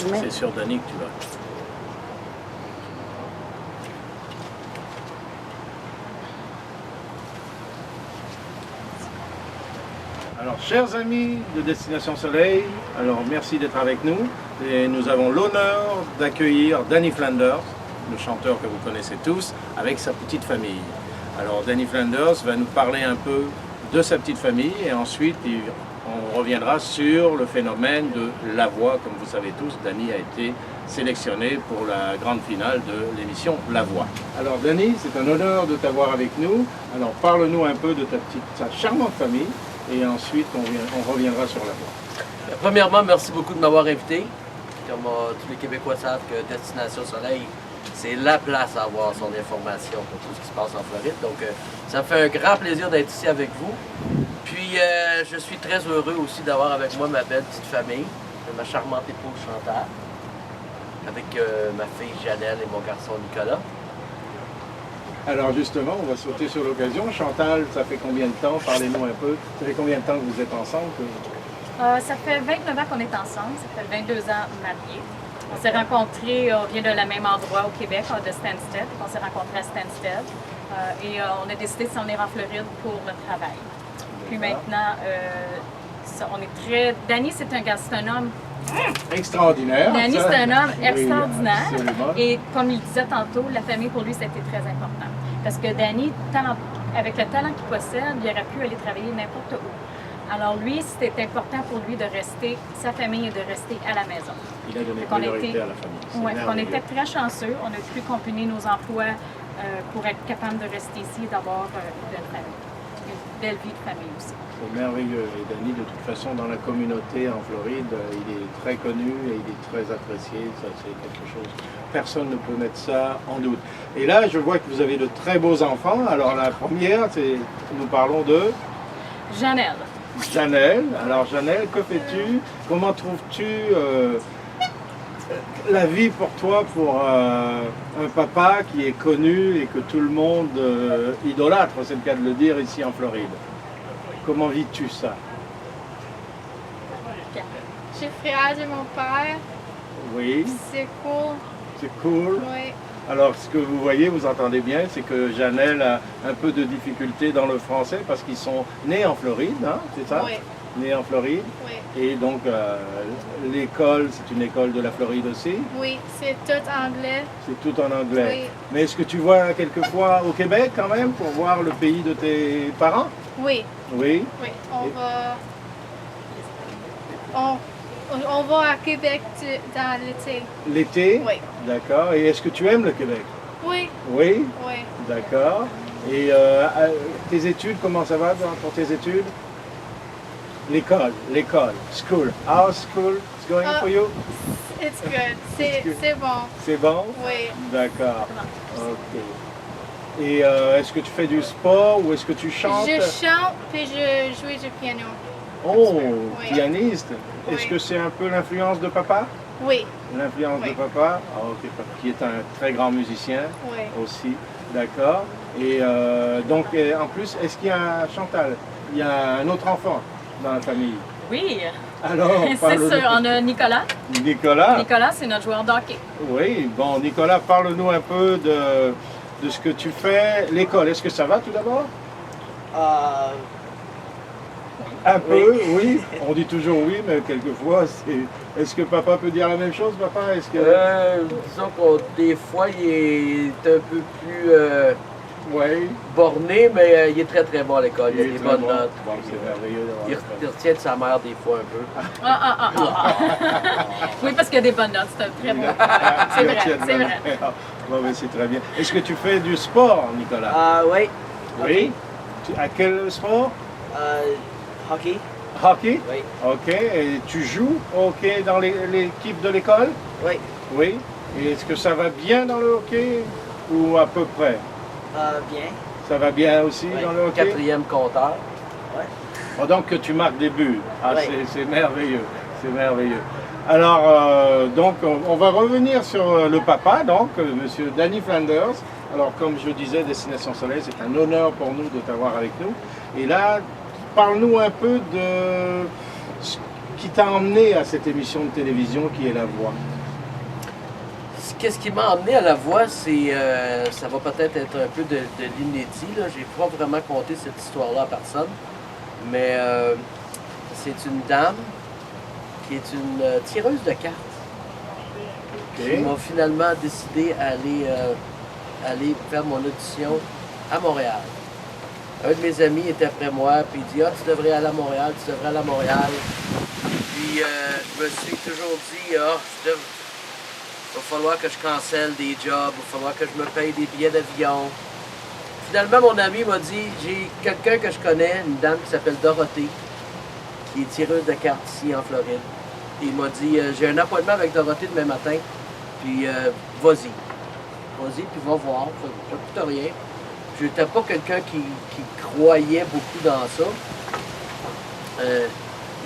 C'est sur Danny que tu vas. Alors, chers amis de Destination Soleil, alors merci d'être avec nous. Et nous avons l'honneur d'accueillir Danny Flanders, le chanteur que vous connaissez tous, avec sa petite famille. Alors, Danny Flanders va nous parler un peu de sa petite famille et ensuite on reviendra sur le phénomène de la voix. Comme vous savez tous, Danny a été sélectionné pour la grande finale de l'émission La Voix. Alors Danny, c'est un honneur de t'avoir avec nous. Alors parle-nous un peu de ta charmante famille et ensuite on reviendra sur La Voix. Premièrement, merci beaucoup de m'avoir invité. Comme tous les Québécois savent que Destination Soleil, c'est la place à avoir son information pour tout ce qui se passe en Floride. Donc ça me fait un grand plaisir d'être ici avec vous. Puis je suis très heureux aussi d'avoir avec moi ma belle petite famille, ma charmante épouse Chantal, avec ma fille Janelle et mon garçon Nicolas. Alors justement, on va sauter sur l'occasion. Chantal, ça fait combien de temps? Parlez-nous un peu. Ça fait combien de temps que vous êtes ensemble? Ça fait 29 ans qu'on est ensemble, ça fait 22 ans mariés. On s'est rencontrés, on vient de la même endroit au Québec, de Stansted. On s'est rencontrés à Stansted et on a décidé de s'en venir en Floride pour le travail. Puis maintenant, on est très... Danny, c'est un homme... Extraordinaire. Danny, c'est un homme extraordinaire. Oui, et comme il disait tantôt, la famille pour lui, c'était très important. Parce que Danny, avec le talent qu'il possède, il aurait pu aller travailler n'importe où. Alors lui, c'était important pour lui de rester, sa famille et de rester à la maison. Il a donné priorité à la famille. Oui, on était très chanceux. On a pu combiner nos emplois pour être capable de rester ici et d'avoir une belle famille. Une belle vie de famille aussi. C'est merveilleux. Et Danny, de toute façon, dans la communauté en Floride, il est très connu et il est très apprécié. Ça, c'est quelque chose. Personne ne peut mettre ça en doute. Et là, je vois que vous avez de très beaux enfants. Alors la première, nous parlons de Janelle. Janelle. Alors Janelle, que fais-tu? Comment trouves-tu la vie pour toi, pour un papa qui est connu et que tout le monde idolâtre, c'est le cas de le dire, ici en Floride? Comment vis-tu ça? Je suis frère de mon père. Oui. C'est cool. C'est cool. Oui. Alors, ce que vous voyez, vous entendez bien, c'est que Janelle a un peu de difficulté dans le français parce qu'ils sont nés en Floride, hein, c'est ça? Oui. Nés en Floride. Oui. Et donc, l'école, c'est une école de la Floride aussi? Oui, c'est tout anglais. C'est tout en anglais. Oui. Mais est-ce que tu vas quelquefois au Québec quand même pour voir le pays de tes parents? Oui. Oui. Oui. On va à Québec dans l'été. L'été? Oui. D'accord. Et est-ce que tu aimes le Québec? Oui. Oui? Oui. D'accord. Et tes études, comment ça va pour tes études? L'école, school. How's school is going for you? It's good. C'est bon. C'est bon? Oui. D'accord. Ok. Et est-ce que tu fais du sport ou est-ce que tu chantes? Je chante puis je joue du piano. Oh, Oui. pianiste. Oui. Est-ce que c'est un peu l'influence de papa? Oui. L'influence Oui. de papa? Ah, ok, qui est un très grand musicien Oui. aussi. D'accord. Et donc, en plus, est-ce qu'il y a Chantal? Il y a un autre enfant dans la famille? Oui, Alors, c'est sûr. On a Nicolas. Nicolas? Nicolas, c'est notre joueur de hockey. Oui, bon, Nicolas, parle-nous un peu de ce que tu fais. L'école, est-ce que ça va tout d'abord? Un peu, oui. On dit toujours oui, mais quelquefois, c'est... Est-ce que papa peut dire la même chose, papa? Est-ce que... Disons que des fois, il est un peu plus Oui. borné, mais il est très très bon à l'école. Il a des très bonnes bon. notes. Bon, c'est merveilleux d'avoir Il ça. retient de sa mère des fois un peu. Oui, parce qu'il y a des bonnes notes. C'est un très bon travail. C'est vrai, c'est vrai. Bon, mais c'est très bien. Est-ce que tu fais du sport, Nicolas? Oui. Oui. À quel sport? Hockey. Hockey? Oui. Ok. Et tu joues au hockey dans l'équipe de l'école? Oui. Oui. Et est-ce que ça va bien dans le hockey ou à peu près? Bien. Ça va bien aussi Ouais. dans le hockey? Quatrième compteur. Oh, donc que tu marques des buts. Ah, Oui. c'est merveilleux. C'est merveilleux. Alors, donc, on va revenir sur le papa, donc, monsieur Danny Flanders. Alors, comme je disais, Destination Soleil, c'est un honneur pour nous de t'avoir avec nous. Et là, parle-nous un peu de ce qui t'a emmené à cette émission de télévision qui est La Voix? Qu'est-ce qui m'a emmené à La Voix, c'est, ça va peut-être être un peu de l'inédit, là. J'ai pas vraiment conté cette histoire-là à personne, mais c'est une dame qui est une tireuse de cartes qui m'a finalement décidé à aller faire mon audition à Montréal. Un de mes amis était après moi, puis il dit « Ah, tu devrais aller à Montréal, tu devrais aller à Montréal. » Puis je me suis toujours dit « Ah, il va falloir que je cancelle des jobs, il va falloir que je me paye des billets d'avion. » Finalement, mon ami m'a dit « J'ai quelqu'un que je connais, une dame qui s'appelle Dorothée, qui est tireuse de cartes ici en Floride. » Il m'a dit « J'ai un appointement avec Dorothée demain matin, puis vas-y. Vas-y, puis va voir, ça coûte rien. » Je n'étais pas quelqu'un qui croyait beaucoup dans ça.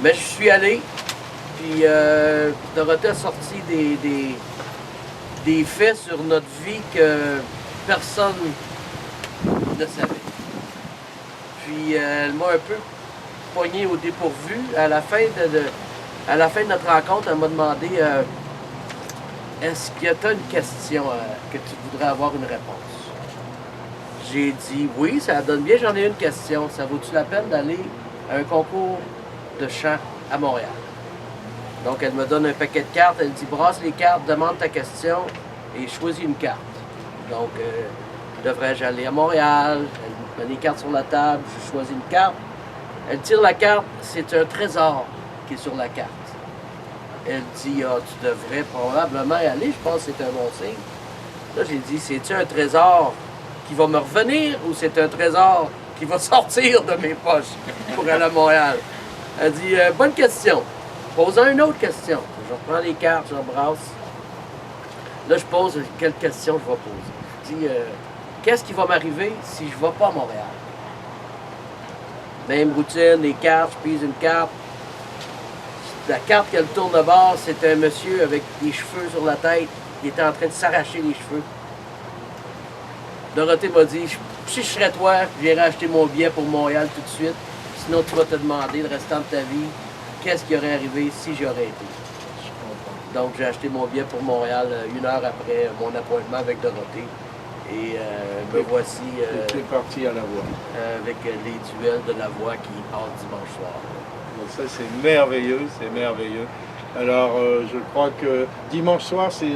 Mais je suis allé, puis Dorothée a sorti des faits sur notre vie que personne ne savait. Puis elle m'a un peu pogné au dépourvu. À la fin de notre rencontre, elle m'a demandé est-ce que tu as une question que tu voudrais avoir une réponse? J'ai dit oui, ça donne bien, j'en ai une question. Ça vaut-tu la peine d'aller à un concours de chant à Montréal? Donc elle me donne un paquet de cartes, elle dit brasse les cartes, demande ta question et choisis une carte. Donc devrais-je aller à Montréal? Elle met les cartes sur la table, je choisis une carte. Elle tire la carte, c'est un trésor qui est sur la carte. Elle dit ah, tu devrais probablement y aller, je pense que c'est un bon signe. Là j'ai dit c'est-tu un trésor qui va me revenir ou c'est un trésor qui va sortir de mes poches pour aller à Montréal? Elle dit bonne question. Posons une autre question. Je reprends les cartes, je brasse. Là, je pose quelle question je vais poser. Je dis qu'est-ce qui va m'arriver si je ne vais pas à Montréal? Même routine, les cartes, je prise une carte. La carte qu'elle tourne de bord, c'est un monsieur avec des cheveux sur la tête qui était en train de s'arracher les cheveux. Dorothée m'a dit, si je serais toi, j'irais acheter mon billet pour Montréal tout de suite. Sinon, tu vas te demander le restant de ta vie, qu'est-ce qui aurait arrivé si j'aurais été. Donc, j'ai acheté mon billet pour Montréal 1 heure après mon appointement avec Dorothée. Et me voici tu es parti à La Voix. avec les duels de La Voix qui passent dimanche soir. Donc ça, c'est merveilleux, c'est merveilleux. Alors, je crois que dimanche soir, c'est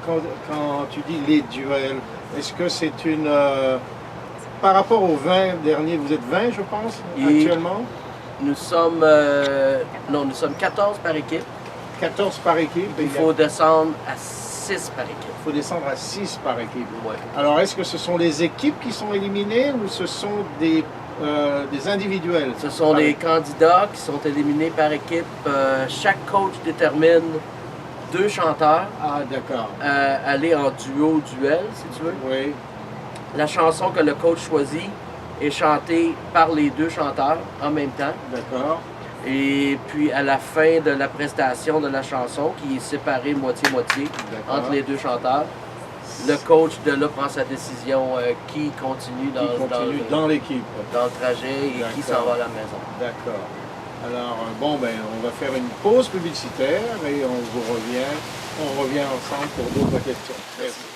quand tu dis les duels, est-ce que c'est une... par rapport aux 20 derniers, vous êtes 20, je pense, actuellement? Nous sommes... non, nous sommes 14 par équipe. 14 par équipe. Il faut descendre à 6 par équipe. Il faut descendre à 6 par équipe. Ouais. Alors, est-ce que ce sont les équipes qui sont éliminées ou ce sont des individuels? Ce sont les candidats qui sont éliminés par équipe. Chaque coach détermine 2 chanteurs. Ah, d'accord. Aller en duo-duel, si tu veux. Oui. La chanson que le coach choisit est chantée par les 2 chanteurs en même temps. D'accord. Et puis à la fin de la prestation de la chanson, qui est séparée moitié-moitié entre les 2 chanteurs, le coach de là prend sa décision qui continue dans l'équipe. Dans le trajet et qui s'en va à la maison. D'accord. Alors, bon, ben, on va faire une pause publicitaire et on revient ensemble pour d'autres questions. Merci.